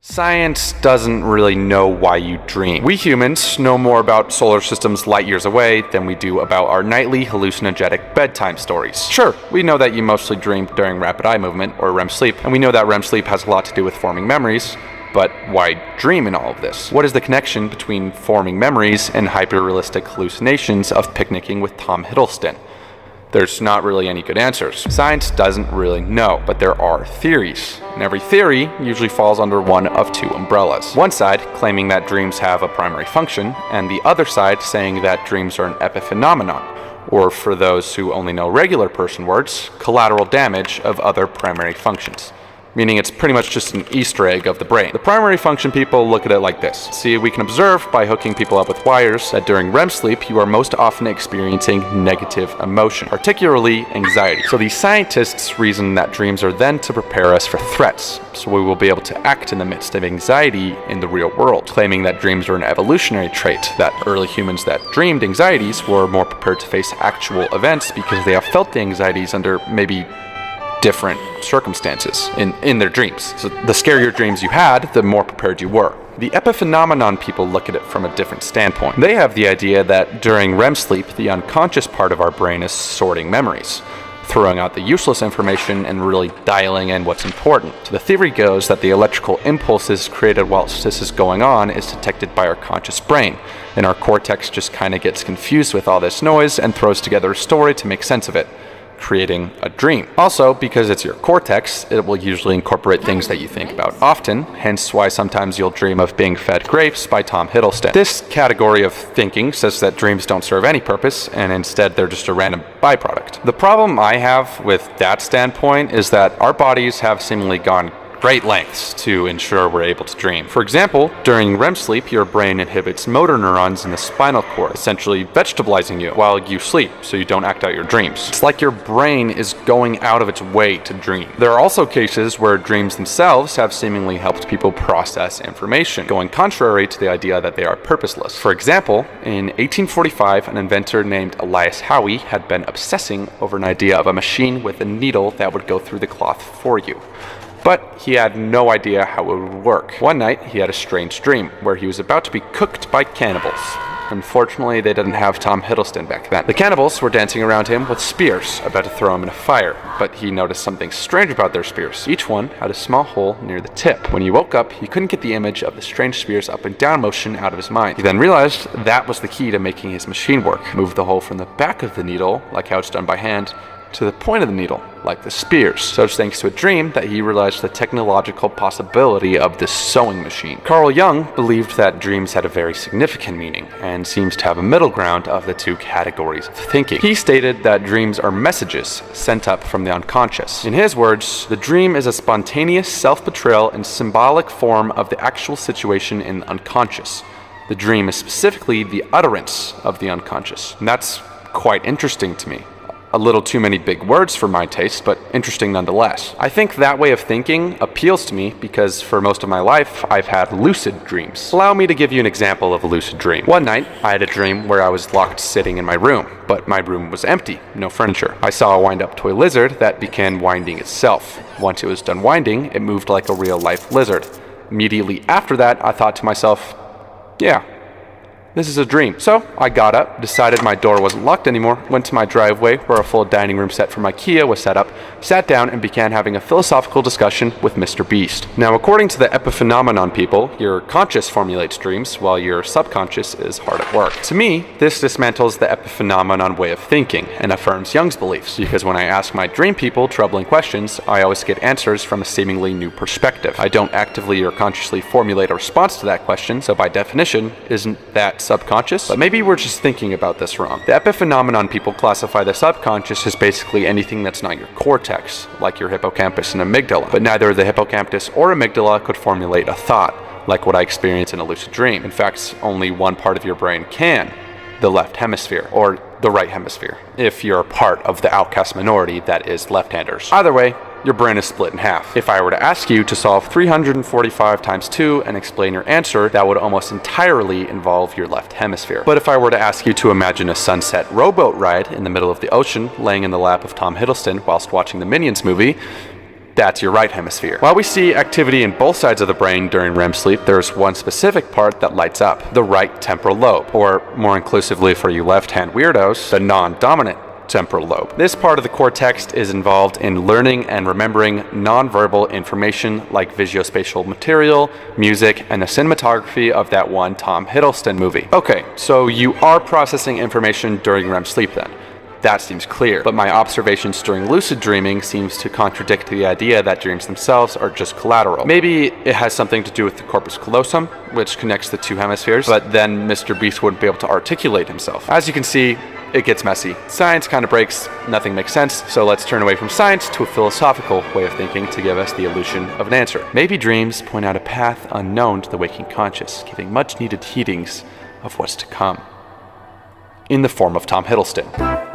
Science doesn't really know why you dream. We humans know more about solar systems light years away than we do about our nightly hallucinogenic bedtime stories. Sure, we know that you mostly dream during rapid eye movement or REM sleep, and we know that REM sleep has a lot to do with forming memories, but why dream in all of this? What is the connection between forming memories and hyper-realistic hallucinations of picnicking with Tom Hiddleston? There's not really any good answers. Science doesn't really know, but there are theories. And every theory usually falls under one of two umbrellas. One side claiming that dreams have a primary function, and the other side saying that dreams are an epiphenomenon, or for those who only know regular person words, collateral damage of other primary functions. Meaning it's pretty much just an Easter egg of the brain. The primary function people look at it like this. See, we can observe by hooking people up with wires that during REM sleep, you are most often experiencing negative emotion, particularly anxiety. So these scientists reason that dreams are then to prepare us for threats, so we will be able to act in the midst of anxiety in the real world, claiming that dreams are an evolutionary trait, that early humans that dreamed anxieties were more prepared to face actual events because they have felt the anxieties under maybe different circumstances in their dreams. So the scarier dreams you had, the more prepared you were. The epiphenomenon people look at it from a different standpoint. They have the idea that during REM sleep, the unconscious part of our brain is sorting memories, throwing out the useless information and really dialing in what's important. So the theory goes that the electrical impulses created whilst this is going on is detected by our conscious brain, and our cortex just kind of gets confused with all this noise and throws together a story to make sense of it, creating a dream. Also, because it's your cortex, it will usually incorporate things that you think about often, hence why sometimes you'll dream of being fed grapes by Tom Hiddleston. This category of thinking says that dreams don't serve any purpose, and instead they're just a random byproduct. The problem I have with that standpoint is that our bodies have seemingly gone great lengths to ensure we're able to dream. For example, during REM sleep, your brain inhibits motor neurons in the spinal cord, essentially vegetabilizing you while you sleep so you don't act out your dreams. It's like your brain is going out of its way to dream. There are also cases where dreams themselves have seemingly helped people process information, going contrary to the idea that they are purposeless. For example, in 1845, an inventor named Elias Howe had been obsessing over an idea of a machine with a needle that would go through the cloth for you. But he had no idea how it would work. One night, he had a strange dream where he was about to be cooked by cannibals. Unfortunately, they didn't have Tom Hiddleston back then. The cannibals were dancing around him with spears, about to throw him in a fire, but he noticed something strange about their spears. Each one had a small hole near the tip. When he woke up, he couldn't get the image of the strange spears up and down motion out of his mind. He then realized that was the key to making his machine work. Move the hole from the back of the needle, like how it's done by hand, to the point of the needle, like the spears. So it's thanks to a dream that he realized the technological possibility of this sewing machine. Carl Jung believed that dreams had a very significant meaning, and seems to have a middle ground of the two categories of thinking. He stated that dreams are messages sent up from the unconscious. In his words, the dream is a spontaneous self-betrayal and symbolic form of the actual situation in the unconscious. The dream is specifically the utterance of the unconscious. And that's quite interesting to me. A little too many big words for my taste, but interesting nonetheless. I think that way of thinking appeals to me because for most of my life, I've had lucid dreams. Allow me to give you an example of a lucid dream. One night, I had a dream where I was locked sitting in my room, but my room was empty, no furniture. I saw a wind-up toy lizard that began winding itself. Once it was done winding, it moved like a real-life lizard. Immediately after that, I thought to myself, yeah, this is a dream. So I got up, decided my door wasn't locked anymore, went to my driveway where a full dining room set from IKEA was set up, sat down and began having a philosophical discussion with Mr. Beast. Now, according to the epiphenomenon people, your conscious formulates dreams while your subconscious is hard at work. To me, this dismantles the epiphenomenon way of thinking and affirms Jung's beliefs, because when I ask my dream people troubling questions, I always get answers from a seemingly new perspective. I don't actively or consciously formulate a response to that question, so by definition, isn't that subconscious? But maybe we're just thinking about this wrong. The epiphenomenon people classify the subconscious as basically anything that's not your cortex, like your hippocampus and amygdala. But neither the hippocampus or amygdala could formulate a thought, like what I experience in a lucid dream. In fact, only one part of your brain can, the left hemisphere, or the right hemisphere, if you're a part of the outcast minority that is left-handers. Either way, your brain is split in half. If I were to ask you to solve 345 times 2 and explain your answer, that would almost entirely involve your left hemisphere. But if I were to ask you to imagine a sunset rowboat ride in the middle of the ocean, laying in the lap of Tom Hiddleston whilst watching the Minions movie, That's your right hemisphere. While we see activity in both sides of the brain during REM sleep, there's one specific part that lights up, the right temporal lobe, or more inclusively for you left-hand weirdos, the non-dominant temporal lobe. This part of the cortex is involved in learning and remembering nonverbal information like visuospatial material, music, and the cinematography of that one Tom Hiddleston movie. Okay, so you are processing information during REM sleep then. That seems clear, but my observations during lucid dreaming seems to contradict the idea that dreams themselves are just collateral. Maybe it has something to do with the corpus callosum, which connects the two hemispheres, but then Mr. Beast wouldn't be able to articulate himself. As you can see, it gets messy. Science kind of breaks, nothing makes sense, so let's turn away from science to a philosophical way of thinking to give us the illusion of an answer. Maybe dreams point out a path unknown to the waking conscious, giving much needed heedings of what's to come. In the form of Tom Hiddleston.